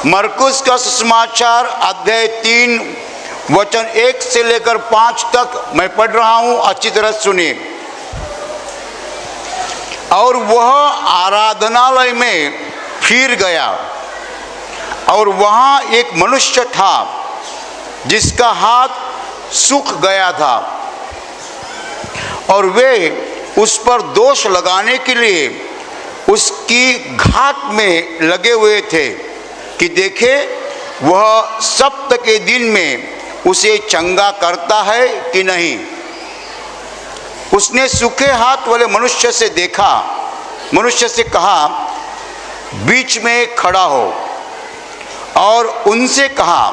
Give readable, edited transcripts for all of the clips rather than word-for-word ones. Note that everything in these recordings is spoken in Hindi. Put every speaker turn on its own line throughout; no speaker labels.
मरकुस का सुसमाचार अध्याय 3 वचन 1 से लेकर 5 तक मैं पढ़ रहा हूं, अच्छी तरह सुनिए। और वह आराधनालय में फिर गया और वहां एक मनुष्य था जिसका हाथ सूख गया था, और वे उस पर दोष लगाने के लिए उसकी घात में लगे हुए थे कि देखे वह सप्त के दिन में उसे चंगा करता है कि नहीं। उसने सूखे हाथ वाले मनुष्य से देखा, मनुष्य से कहा, बीच में खड़ा हो, और उनसे कहा,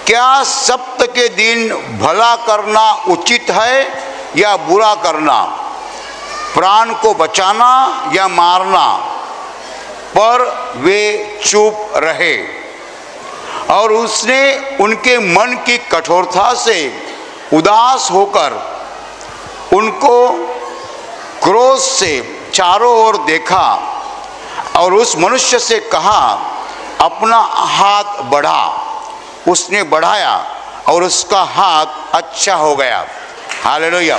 क्या सप्त के दिन भला करना उचित है या बुरा करना, प्राण को बचाना या मारना। पर वे चुप रहे। और उसने उनके मन की कठोरता से उदास होकर उनको क्रोध से चारों ओर देखा और उस मनुष्य से कहा, अपना हाथ बढ़ा। उसने बढ़ाया और उसका हाथ अच्छा हो गया। Hallelujah,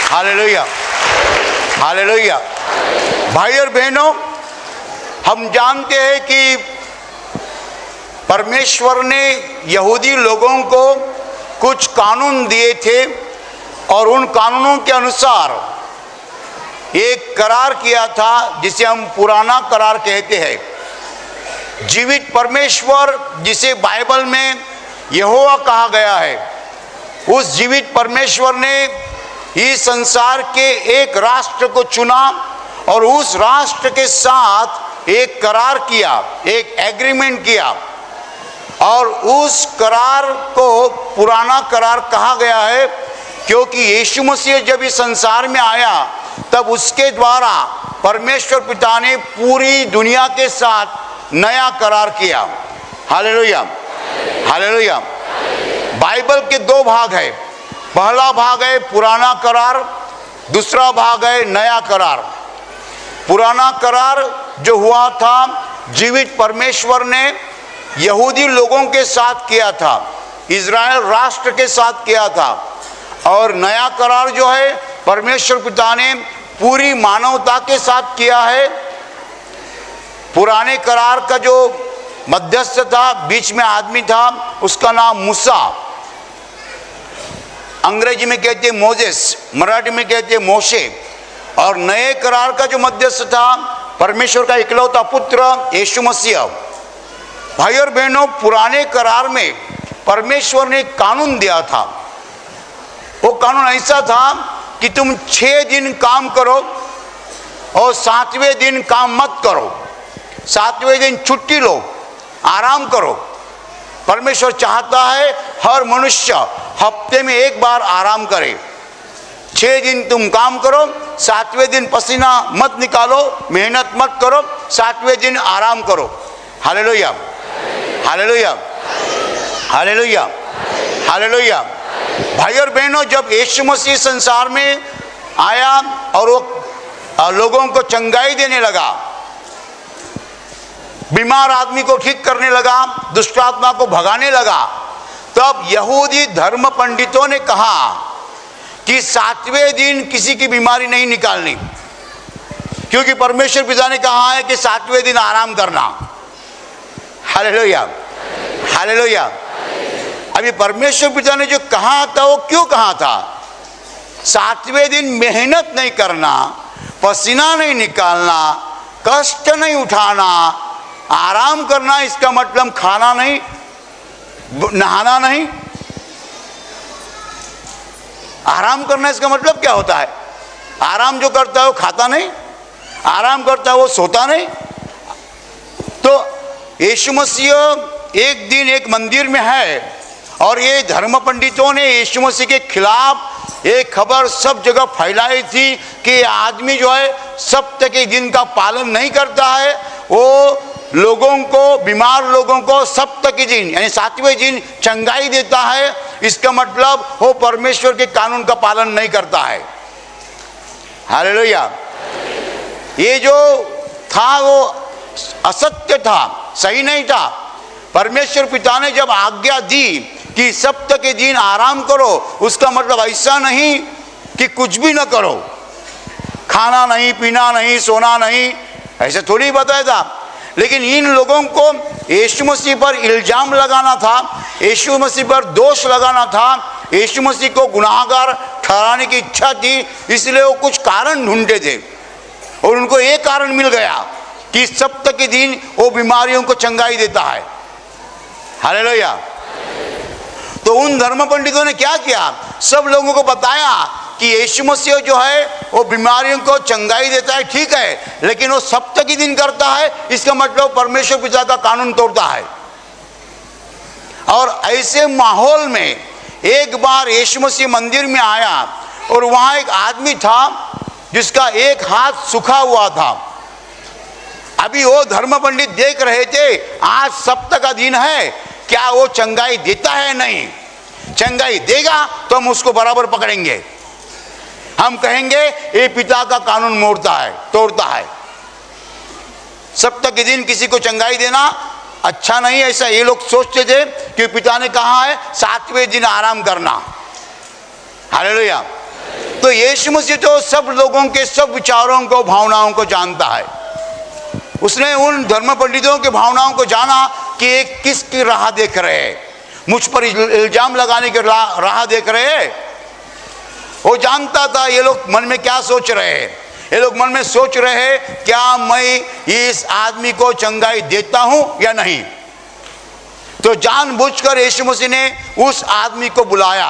hallelujah, hallelujah. भाई और बहनों, हम जानते हैं कि परमेश्वर ने यहूदी लोगों को कुछ कानून दिए थे और उन कानूनों के अनुसार एक करार किया था जिसे हम पुराना करार कहते हैं। जीवित परमेश्वर जिसे बाइबल में यहोवा कहा गया है, उस जीवित परमेश्वर ने इस संसार के एक राष्ट्र को चुना और उस राष्ट्र के साथ एक करार किया, एक एग्रीमेंट किया, और उस करार को पुराना करार कहा गया है क्योंकि यीशु मसीह जब इस संसार में आया तब उसके द्वारा परमेश्वर पिता ने पूरी दुनिया के साथ नया करार किया। Hallelujah, hallelujah. बाइबल के दो भाग है। पहला भाग है पुराना करार, दूसरा भाग है नया करार। पुराना करार जो हुआ था जीवित परमेश्वर ने यहूदी लोगों के साथ किया था, इज़राइल राष्ट्र के साथ किया था, और नया करार जो है परमेश्वर पिता ने पूरी मानवता के साथ किया है। पुराने करार का जो मध्यस्थ था, बीच में आदमी था, उसका नाम मूसा, अंग्रेजी में कहते हैं मोजेस, मराठी में कहते हैं मोशे। और नए करार का जो मध्यस्थ था परमेश्वर का इकलौता पुत्र यीशु मसीह। भाई और बहनों, पुराने करार में परमेश्वर ने कानून दिया था। वो कानून ऐसा था कि तुम 6 दिन काम करो और 7वें दिन काम मत करो। 7वें दिन छुट्टी लो, आराम करो। परमेश्वर चाहता है हर मनुष्य हफ्ते में एक बार आराम करे। 6 दिन तुम काम करो, 7वें दिन पसीना मत निकालो, मेहनत मत करो, 7वें दिन आराम करो। Hallelujah, hallelujah, hallelujah, hallelujah. भाई और बहनों, जब यीशु मसीह संसार में आया और वो लोगों को चंगाई देने लगा, बीमार आदमी को ठीक करने लगा, दुष्ट आत्मा को भगाने लगा, तब यहूदी धर्म पंडितों ने कहा कि 7वें दिन किसी की बीमारी नहीं निकालनी, क्योंकि परमेश्वर पिता ने कहा है कि 7वें दिन आराम करना। Hallelujah, hallelujah. अभी परमेश्वर पिता ने जो कहा था वो क्यों कहा था? 7वें दिन मेहनत नहीं करना, पसीना नहीं निकालना, कष्ट नहीं उठाना, आराम करना। इसका मतलब खाना नहीं, नहाना नहीं। आराम करना इसका मतलब क्या होता है? आराम जो करता है वो खाता नहीं, आराम करता है वो सोता नहीं। तो यीशु मसीह एक दिन एक मंदिर में है और ये धर्म पंडितों ने यीशु मसीह के खिलाफ एक खबर सब जगह फैलाई थी कि आदमी जो है सप्त के दिन का पालन नहीं करता है, वो लोगों को, बीमार लोगों को सप्त के दिन यानी 7वें दिन चंगाई देता है। इसका मतलब वो परमेश्वर के कानून का पालन नहीं करता है। हालेलुया। ये जो था वो असत्य था, सही नहीं था। परमेश्वर पिता ने जब आज्ञा दी कि सप्ताह के दिन आराम करो, उसका मतलब ऐसा नहीं कि कुछ भी न करो, खाना नहीं, पीना नहीं, सोना नहीं, ऐसे थोड़ी बताया था। लेकिन इन लोगों को यीशु मसीह पर इल्जाम लगाना था, यीशु मसीह पर दोष लगाना था, यीशु मसीह को गुनाहगार ठहराने की इच्छा थी, इसलिए वो कुछ कारण ढूंढते थे और उनको एक कारण मिल गया कि सप्ताह के दिन वो बीमारियों को चंगाई देता है। हालेलुया। तो उन धर्म पंडितों ने क्या किया, सब लोगों को बताया कि यीशु मसीह जो है वो बीमारियों को चंगाई देता है, ठीक है, लेकिन वो सप्ताह के दिन करता है, इसका मतलब परमेश्वर पिता का कानून तोड़ता है। और ऐसे माहौल में एक बार यीशु मसीह मंदिर में आया और वहां एक आदमी था जिसका एक हाथ सूखा हुआ था। अभी वो धर्म पंडित देख रहे थे, आज सप्ताह का दिन है, क्या वो चंगाई देता है? नहीं, चंगाई देगा तो हम उसको बराबर पकड़ेंगे, हम कहेंगे ये पिता का कानून मोड़ता है, तोड़ता है। सप्ताह के दिन किसी को चंगाई देना अच्छा नहीं, ऐसा ये लोग सोचते थे कि पिता ने कहा है 7वें दिन आराम करना। हालेलुया। तो यीशु मसीह तो सब लोगों के सब विचारों को, भावनाओं को जानता है। उसने उन धर्म पंडितों के भावनाओं को जाना कि ये किसकी राह देख रहे हैं, मुझ पर इल्जाम लगाने की राह देख रहे हैं। वो जानता था ये लोग मन में क्या सोच रहे हैं। ये लोग मन में सोच रहे हैं, क्या मैं इस आदमी को चंगाई देता हूं या नहीं। तो जानबूझकर यीशु मसीह ने उस आदमी को बुलाया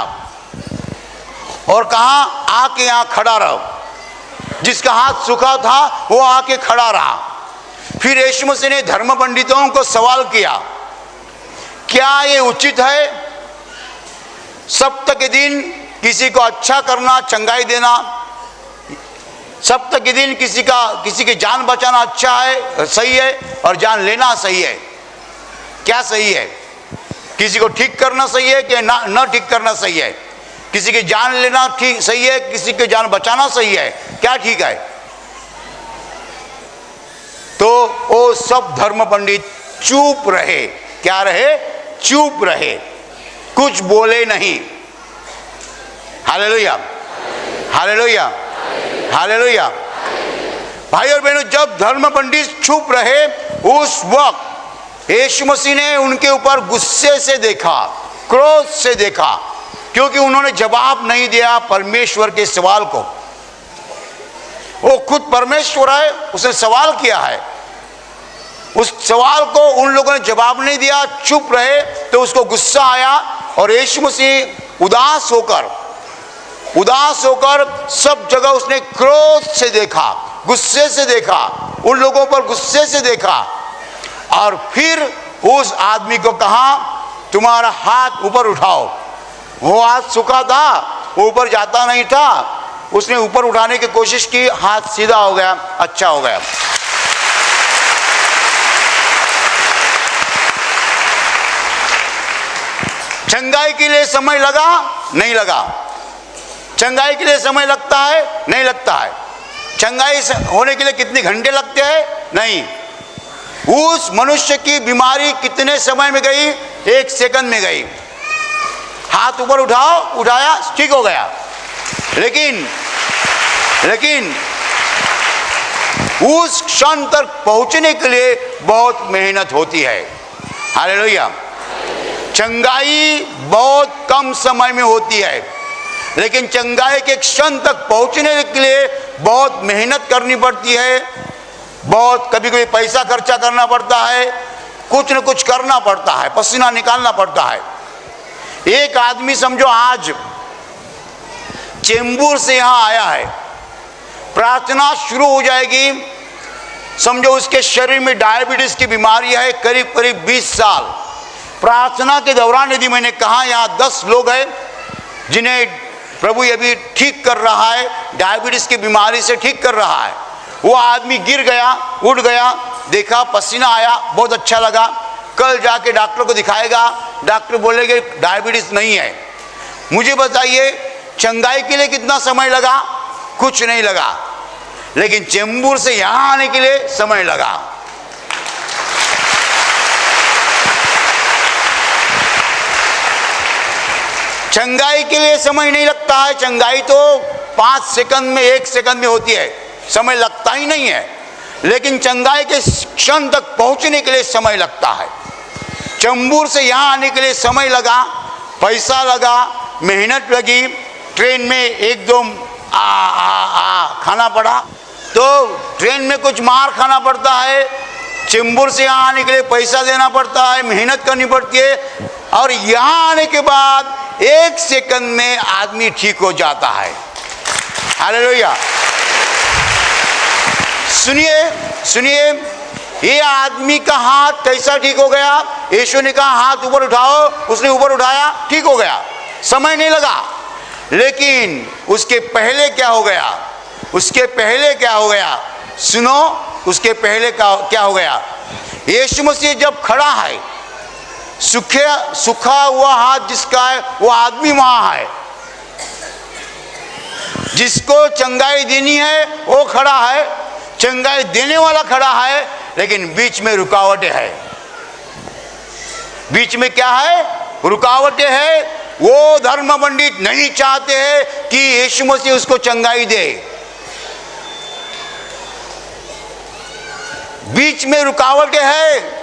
और कहा, आके यहां खड़ा रहो। जिसका हाथ सूखा था वो आके खड़ा रहा। फिर यीशु मसीह ने धर्म पंडितों को सवाल किया, क्या ये उचित है सप्ताह के दिन किसी को अच्छा करना, चंगाई देना? सप्ताह के दिन किसी की जान बचाना अच्छा है, सही है, और जान लेना सही है? क्या सही है? किसी को ठीक करना सही है कि ना ठीक करना सही है? किसी की जान लेना ठीक सही है, किसी की जान बचाना सही है? क्या ठीक है? तो वो सब धर्म पंडित चुप रहे। क्या रहे? चुप रहे, कुछ बोले नहीं। Hallelujah, hallelujah, hallelujah. भाई और बहनों, जब धर्म पंडित चुप रहे, उस वक्त यीशु मसीह ने उनके ऊपर गुस्से से देखा, क्रोध से देखा, क्योंकि उन्होंने जवाब नहीं दिया परमेश्वर के सवाल को। वो खुद परमेश्वर है, उसने सवाल किया है, उस सवाल को उन लोगों ने जवाब नहीं दिया, चुप रहे, तो उसको गुस्सा आया और यीशु मसीह उदास होकर सब जगह उसने क्रोध से देखा, गुस्से से देखा, उन लोगों पर गुस्से से देखा। और फिर उस आदमी को कहा, तुम्हारा हाथ ऊपर उठाओ। वो हाथ सूखा था, वो ऊपर जाता नहीं था। उसने ऊपर उठाने की कोशिश की, हाथ सीधा हो गया, अच्छा हो गया। चंगाई के लिए समय लगा? नहीं लगा। चंगाई के लिए समय लगता है? नहीं लगता है। चंगाई होने के लिए कितने घंटे लगते हैं? नहीं। उस मनुष्य की बीमारी कितने समय में गई? 1 सेकंड में गई। हाथ ऊपर उठाया, ठीक हो गया। लेकिन उस क्षण तक पहुंचने के लिए बहुत मेहनत होती है। हालेलुया। चंगाई बहुत कम समय में होती है, लेकिन चंगाई के क्षण तक पहुंचने के लिए बहुत मेहनत करनी पड़ती है, बहुत कभी कभी पैसा खर्चा करना पड़ता है, कुछ न कुछ करना पड़ता है, पसीना निकालना पड़ता है। एक आदमी समझो आज चेंबूर से यहाँ आया है, प्रार्थना शुरू हो जाएगी, समझो उसके शरीर में डायबिटीज की बीमारी है, करीब करीब 20 साल। प्रार्थना के दौरान यदि मैंने कहा यहाँ 10 लोग हैं जिन्हें प्रभु ये भी ठीक कर रहा है, डायबिटीज की बीमारी से ठीक कर रहा है, वो आदमी गिर गया, उठ गया, देखा पसीना आया, बहुत अच्छा लगा, कल जाके डॉक्टर को दिखाएगा, डॉक्टर बोलेंगे डायबिटीज नहीं है। मुझे बताइए चंगाई के लिए कितना समय लगा? कुछ नहीं लगा, लेकिन चेंबूर से यहाँ आने के लिए समय लगा। चंगाई के लिए समय नहीं लगता है। चंगाई तो 5 सेकंड में, 1 सेकंड में होती है, समय लगता ही नहीं है। लेकिन चंगाई के क्षण तक पहुंचने के लिए समय लगता है। चंबूर से यहाँ आने के लिए समय लगा, पैसा लगा, मेहनत लगी, ट्रेन में 1-2 खाना पड़ा, तो ट्रेन में कुछ मार खाना पड़ता है। चेंबूर से यहाँ आने के लिए पैसा देना पड़ता है, मेहनत करनी पड़ती है, और यहाँ आने के बाद 1 सेकंड में आदमी ठीक हो जाता है। हालेलुया। सुनिए सुनिए, ये आदमी का हाथ कैसा ठीक हो गया? यीशु ने कहा हाथ ऊपर उठाओ, उसने ऊपर उठाया, ठीक हो गया, समय नहीं लगा। लेकिन उसके पहले क्या हो गया? उसके पहले क्या हो गया? सुनो, उसके पहले क्या हो गया? यीशु मसीह जब खड़ा है, सूखा हुआ हाथ जिसका है, वो आदमी वहां है, जिसको चंगाई देनी है वो खड़ा है, चंगाई देने वाला खड़ा है, लेकिन बीच में रुकावटें है। बीच में क्या है? रुकावटें है। वो धर्म पंडित नहीं चाहते हैं कि यीशु मसीह उसको चंगाई दे। बीच में रुकावटें है।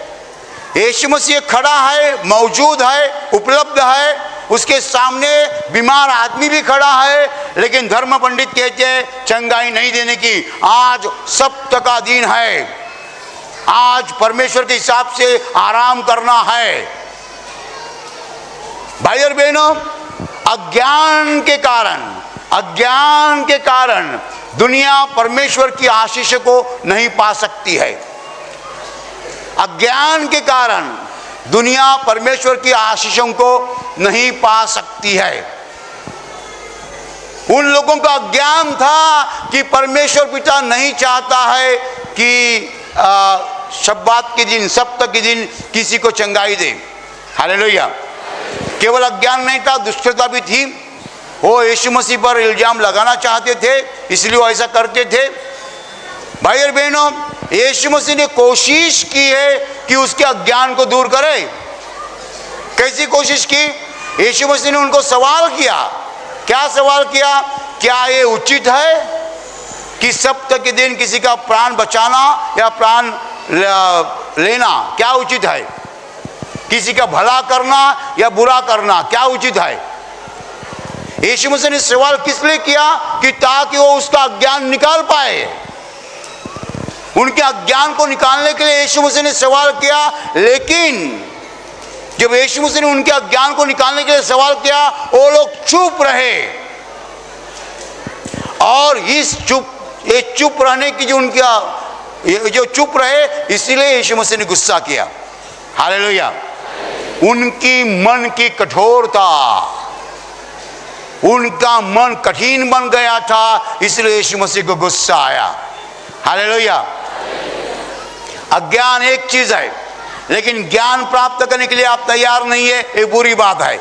यीशु मसीह खड़ा है, मौजूद है, उपलब्ध है, उसके सामने बीमार आदमी भी खड़ा है, लेकिन धर्म पंडित कहते हैं चंगाई नहीं देने की। आज सब्त का दिन है, आज परमेश्वर के हिसाब से आराम करना है। भाई और बहनों, अज्ञान के कारण दुनिया परमेश्वर की आशीष को नहीं पा सकती है। अज्ञान के कारण दुनिया परमेश्वर की आशीषों को नहीं पा सकती है। उन लोगों का अज्ञान था कि परमेश्वर पिता नहीं चाहता है कि शब्बात के दिन, सप्ताह के दिन किसी को चंगाई दे। हालेलुया। केवल अज्ञान नहीं था, दुष्टता भी थी। वो यीशु मसीह पर इल्जाम लगाना चाहते थे, इसलिए वो ऐसा करते थे। भाई और बहनों, यीशु मसीह ने कोशिश की है कि उसके अज्ञान को दूर करे। कैसी कोशिश की? यीशु मसीह ने उनको सवाल किया। क्या सवाल किया? क्या ये उचित है कि सप्ताह के दिन किसी का प्राण बचाना या प्राण लेना क्या उचित है? किसी का भला करना या बुरा करना क्या उचित है? यीशु मसीह ने सवाल किस लिए किया? कि ताकि वो उसका अज्ञान निकाल पाए। उनके अज्ञान को निकालने के लिए यीशु मसीह ने सवाल किया। लेकिन जब यीशु मसीह ने उनके अज्ञान को निकालने के लिए सवाल किया, वो लोग चुप रहे। और ये चुप रहने की जो चुप रहे, इसीलिए यीशु मसीह ने गुस्सा किया। हालेलुया। उनकी मन की कठोरता, उनका मन कठिन बन गया था, इसलिए यीशु मसीह को गुस्सा आया। हालेलुया। अज्ञान एक चीज है, लेकिन ज्ञान प्राप्त करने के लिए आप तैयार नहीं है, ये बुरी बात है।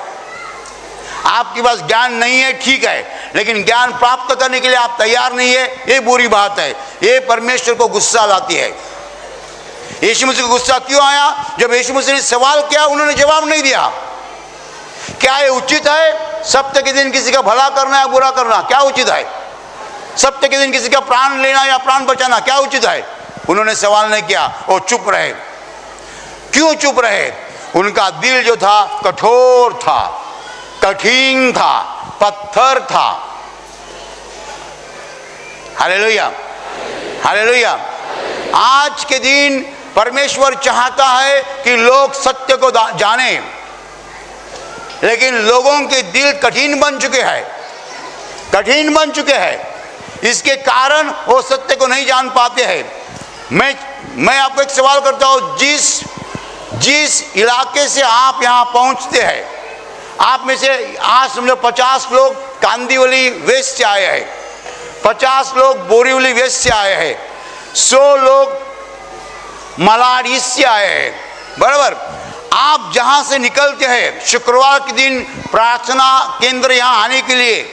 आपके पास ज्ञान नहीं है, ठीक है, लेकिन ज्ञान प्राप्त करने के लिए आप तैयार नहीं है, ये बुरी बात है। ये परमेश्वर को गुस्सा लाती है। यीशु मसीह को गुस्सा क्यों आया? जब यीशु मसीह ने सवाल किया, उन्होंने जवाब नहीं दिया। क्या ये उचित है सप्ताह के दिन किसी का भला करना या बुरा करना? क्या उचित है? सप्ताह के दिन किसी का प्राण लेना या प्राण बचाना क्या उचित है? उन्होंने सवाल नहीं किया, वो चुप रहे। क्यों चुप रहे? उनका दिल जो था कठोर था, कठिन था, पत्थर था। Hallelujah, hallelujah. आज के दिन परमेश्वर चाहता है कि लोग सत्य को जाने, लेकिन लोगों के दिल कठिन बन चुके हैं, कठिन बन चुके हैं। इसके कारण वो सत्य को नहीं जान पाते हैं। मैं आपको एक सवाल करता हूँ, जिस इलाके से आप यहाँ पहुँचते हैं, आप में से आज समझो 50 लोग कांदीवली वेस्ट से आए हैं, 50 लोग बोरीवली वेस्ट से आए हैं, 100 लोग मलाड ईस्ट से आए हैं, बराबर। आप जहाँ से निकलते हैं शुक्रवार के दिन प्रार्थना केंद्र यहाँ आने के लिए,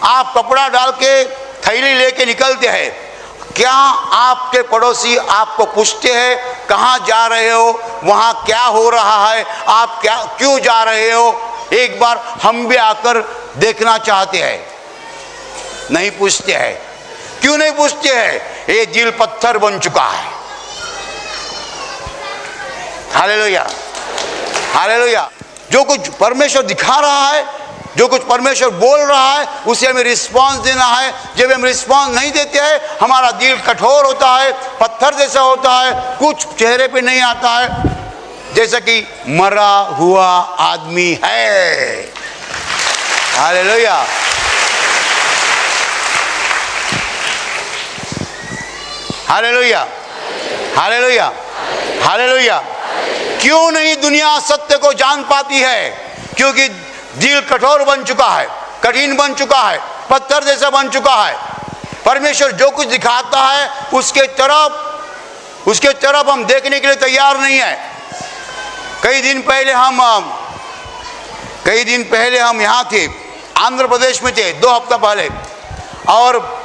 आप कपड़ा डाल के थैली लेके निकलते हैं। क्या आपके पड़ोसी आपको पूछते हैं कहाँ जा रहे हो, वहाँ क्या हो रहा है, आप क्यों जा रहे हो? एक बार हम भी आकर देखना चाहते हैं? नहीं पूछते हैं। क्यों नहीं पूछते हैं? ये दिल पत्थर बन चुका है। Hallelujah, hallelujah. जो कुछ परमेश्वर दिखा रहा है, जो कुछ परमेश्वर बोल रहा है, उसे हमें रिस्पांस देना है। जब हम रिस्पांस नहीं देते हैं, हमारा दिल कठोर होता है, पत्थर जैसा होता है, कुछ चेहरे पे नहीं आता है, जैसा कि मरा हुआ आदमी है। हालेलुया। Hallelujah, hallelujah, hallelujah. क्यों नहीं दुनिया सत्य को जान पाती है? क्योंकि दिल कठोर बन चुका है, कठिन बन चुका है, पत्थर जैसा बन चुका है। परमेश्वर जो कुछ दिखाता है उसके तरफ हम देखने के लिए तैयार नहीं है। कई दिन पहले हम यहाँ थे, आंध्र प्रदेश में थे, 2 हफ्ता पहले। और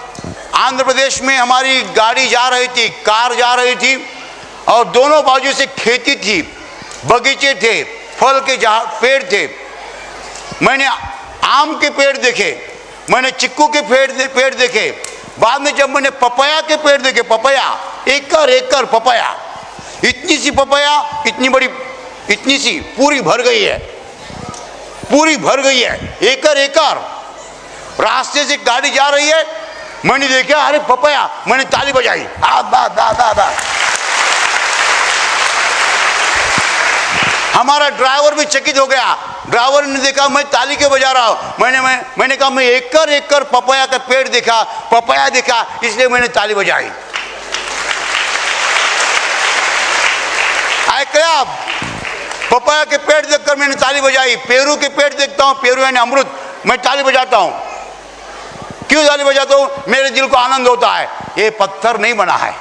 आंध्र प्रदेश में हमारी गाड़ी जा रही थी, कार जा रही थी, और दोनों बाजू से खेती थी, बगीचे थे, फल के पेड़ थे। मैंने आम के पेड़ देखे, मैंने चिक्कू के पेड़ देखे। बाद में जब मैंने पपाया के पेड़ देखे, पपाया, एकड़ पपाया, इतनी सी पपाया, इतनी बड़ी, इतनी सी, पूरी भर गई है, पूरी भर गई है, एकड़। रास्ते से गाड़ी जा रही है, मैंने देखा, अरे पपाया, मैंने ताली बजाई, आ। हमारा ड्राइवर भी चकित हो गया। ड्राइवर ने देखा मैं ताली क्यों बजा रहा हूँ। मैंने कहा मैं एकड़ पपाया का पेड़ देखा, पपाया देखा, इसलिए मैंने ताली बजाई। क्या पपाया के पेड़ देखकर मैंने ताली बजाई। पेरू के पेड़ देखता हूँ, पेरू यानी अमृत, मैं ताली बजाता हूँ। क्यों ताली बजाता हूँ? मेरे दिल को आनंद होता है। ये पत्थर नहीं बना है,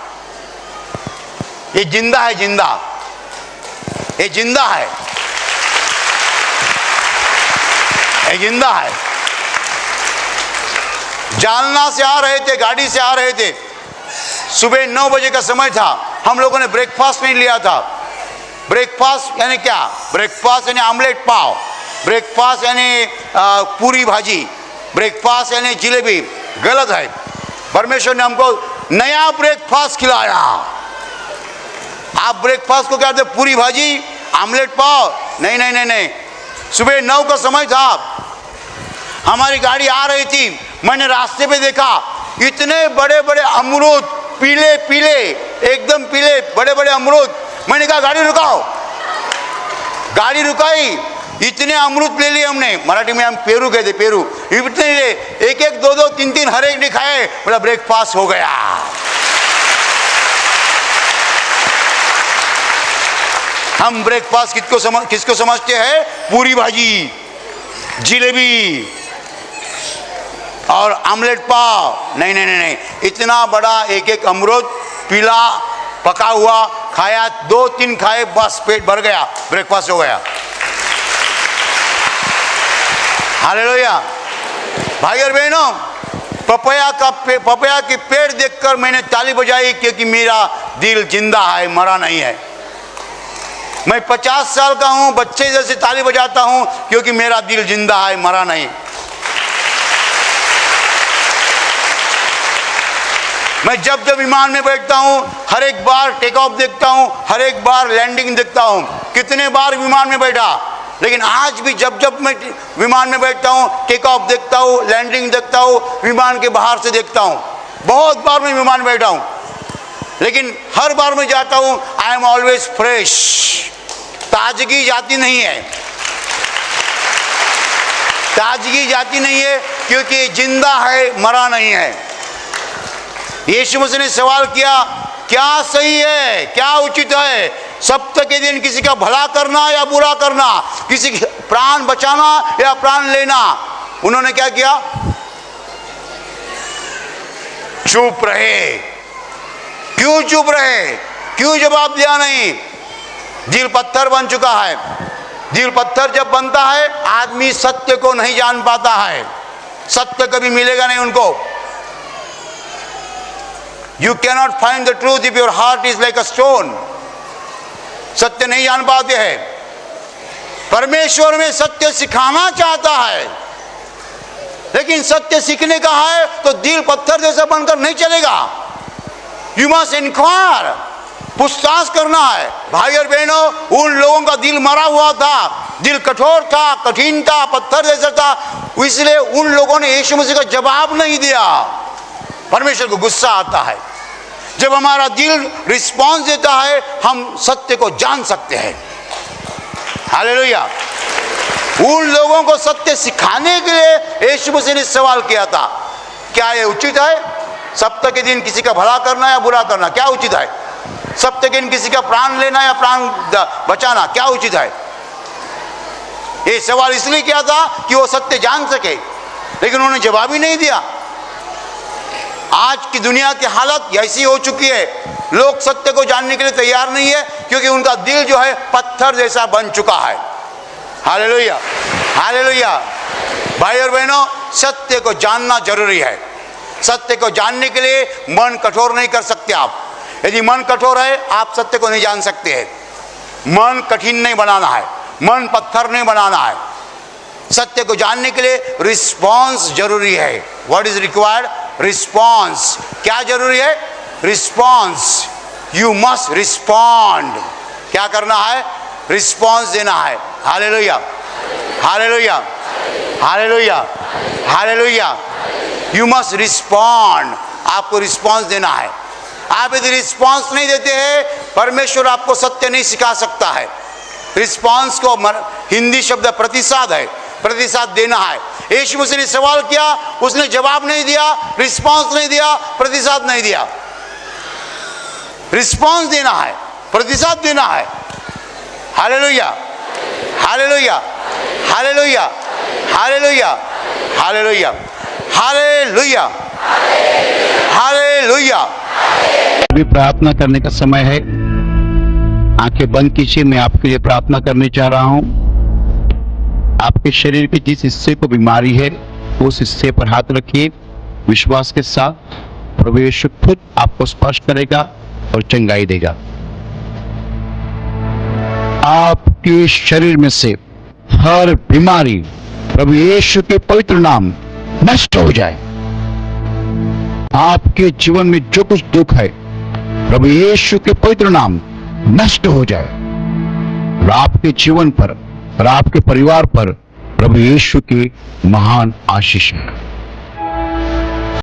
ये जिंदा है, जिंदा, ये जिंदा है, ये जिंदा है। जालना से आ रहे थे, गाड़ी से आ रहे थे, सुबह 9 बजे का समय था। हम लोगों ने ब्रेकफास्ट नहीं लिया था। ब्रेकफास्ट यानी क्या? ब्रेकफास्ट यानी आमलेट पाव, ब्रेकफास्ट यानी पूरी भाजी, ब्रेकफास्ट यानी जिलेबी। गलत है। परमेश्वर ने हमको नया ब्रेकफास्ट खिलाया। आप ब्रेकफास्ट को क्या कहते? पूरी भाजी, आमलेट पाव? नहीं नहीं नहीं नहीं। सुबह 9 का समय था, हमारी गाड़ी आ रही थी, मैंने रास्ते पे देखा इतने बड़े बड़े अमरूद, पीले पीले, एकदम पीले बड़े बड़े अमरूद। मैंने कहा गाड़ी रुकाओ। गाड़ी रुकाई, इतने अमरूद ले लिए हमने। मराठी में हम पेरू कहते, पेरू। इतने ले, एक एक, 2 2, 3 3 हर एक ने खाए। बोला ब्रेकफास्ट हो गया। हम ब्रेकफास्ट किसको समझते हैं? पूरी भाजी, जिलेबी और आमलेट पाव? नहीं नहीं नहीं नहीं। इतना बड़ा एक एक अमरूद पीला पका हुआ खाया, 2 3 खाए, बस पेट भर गया, ब्रेकफास्ट हो गया। हालेलुया। भाई और बहनों, पपाया के पेड़ देखकर मैंने ताली बजाई, क्योंकि मेरा दिल जिंदा है, मरा नहीं है। मैं 50 साल का हूं, बच्चे जैसे ताली बजाता हूं, क्योंकि मेरा दिल जिंदा है, मरा नहीं। मैं जब जब विमान में बैठता हूं, हर एक बार टेक ऑफ देखता हूं, हर एक बार लैंडिंग देखता हूं। कितने बार विमान में बैठा, लेकिन आज भी जब जब मैं विमान में बैठता हूं, टेक ऑफ देखता हूं, लैंडिंग देखता हूं, विमान के बाहर से देखता हूं। बहुत बार मैं विमान में बैठा हूं, लेकिन हर बार मैं जाता हूं, आई एम ऑलवेज फ्रेश। ताजगी जाती नहीं है, ताजगी जाती नहीं है, क्योंकि जिंदा है, मरा नहीं है। यीशु मसीह ने सवाल किया, क्या सही है, क्या उचित है? सप्ताह के दिन किसी का भला करना या बुरा करना, किसी का प्राण बचाना या प्राण लेना? उन्होंने क्या किया? चुप रहे। क्यों चुप रहे? क्यों जवाब दिया नहीं? दिल पत्थर बन चुका है। दिल पत्थर जब बनता है, आदमी सत्य को नहीं जान पाता है, सत्य कभी मिलेगा नहीं उनको। You cannot find the truth if your heart is like a stone. सत्य नहीं जान पाते हैं। परमेश्वर में सत्य सिखाना चाहता है, लेकिन सत्य सीखने का है तो दिल पत्थर जैसा बनकर नहीं चलेगा। यू मस्ट इंक्वायर, पूछताछ करना है। भाई और बहनों, उन लोगों का दिल मरा हुआ था, दिल कठोर था, कठिन था, पत्थर जैसा था, इसलिए उन लोगों ने यीशु मसीह का जवाब नहीं दिया। परमेश्वर को गुस्सा आता है जब हमारा दिल रिस्पॉन्स देता है, हम सत्य को जान सकते हैं। हालेलुया। उन लोगों को सत्य सिखाने के लिए यीशु मसीह ने सवाल किया था, क्या ये उचित है सप्ताह के दिन किसी का भला करना या बुरा करना? क्या उचित है? सप्ताह के दिन किसी का प्राण लेना या प्राण बचाना? क्या उचित है? ये सवाल इसलिए किया था कि वो सत्य जान सके, लेकिन उन्होंने जवाब ही नहीं दिया। आज की दुनिया की हालत ऐसी हो चुकी है, लोग सत्य को जानने के लिए तैयार नहीं है, क्योंकि उनका दिल जो है पत्थर जैसा बन चुका है। Hallelujah, hallelujah. भाई और बहनों, सत्य को जानना जरूरी है। सत्य को जानने के लिए मन कठोर नहीं कर सकते आप। यदि मन कठोर है, आप सत्य को नहीं जान सकते हैं। मन कठिन नहीं बनाना है, मन पत्थर नहीं बनाना है। सत्य को जानने के लिए रिस्पॉन्स जरूरी है। What is required? रिस्पॉन्स। क्या जरूरी है? रिस्पॉन्स। You must respond. क्या करना है? रिस्पॉन्स देना है। Hallelujah, hallelujah, hallelujah, hallelujah. You must respond. आपको रिस्पॉन्स देना है। आप यदि रिस्पॉन्स नहीं देते हैं, परमेश्वर आपको सत्य नहीं सिखा सकता है। रिस्पॉन्स को हिंदी शब्द प्रतिसाद है, प्रतिसाद देना है। यीशु मसीह ने सवाल किया, उसने जवाब नहीं दिया, रिस्पॉन्स नहीं दिया, प्रतिसाद नहीं दिया। रिस्पॉन्स देना है, प्रतिसाद देना है। Hallelujah, hallelujah, hallelujah, hallelujah, hallelujah, hallelujah, hallelujah.
अभी प्रार्थना करने का समय है। आंखें बंद कीजिए। मैं आपके लिए प्रार्थना करने जा रहा हूं। आपके शरीर के जिस हिस्से को बीमारी है, उस हिस्से पर हाथ रखिए विश्वास के साथ। प्रभु यीशु खुद आपको स्पर्श करेगा और चंगाई देगा। आपके शरीर में से हर बीमारी प्रभु यीशु के पवित्र नाम नष्ट हो जाए। आपके जीवन में जो कुछ दुख है, प्रभु यीशु के पवित्र नाम नष्ट हो जाए और आपके जीवन पर और आपके परिवार पर प्रभु यीशु की महान आशीष है।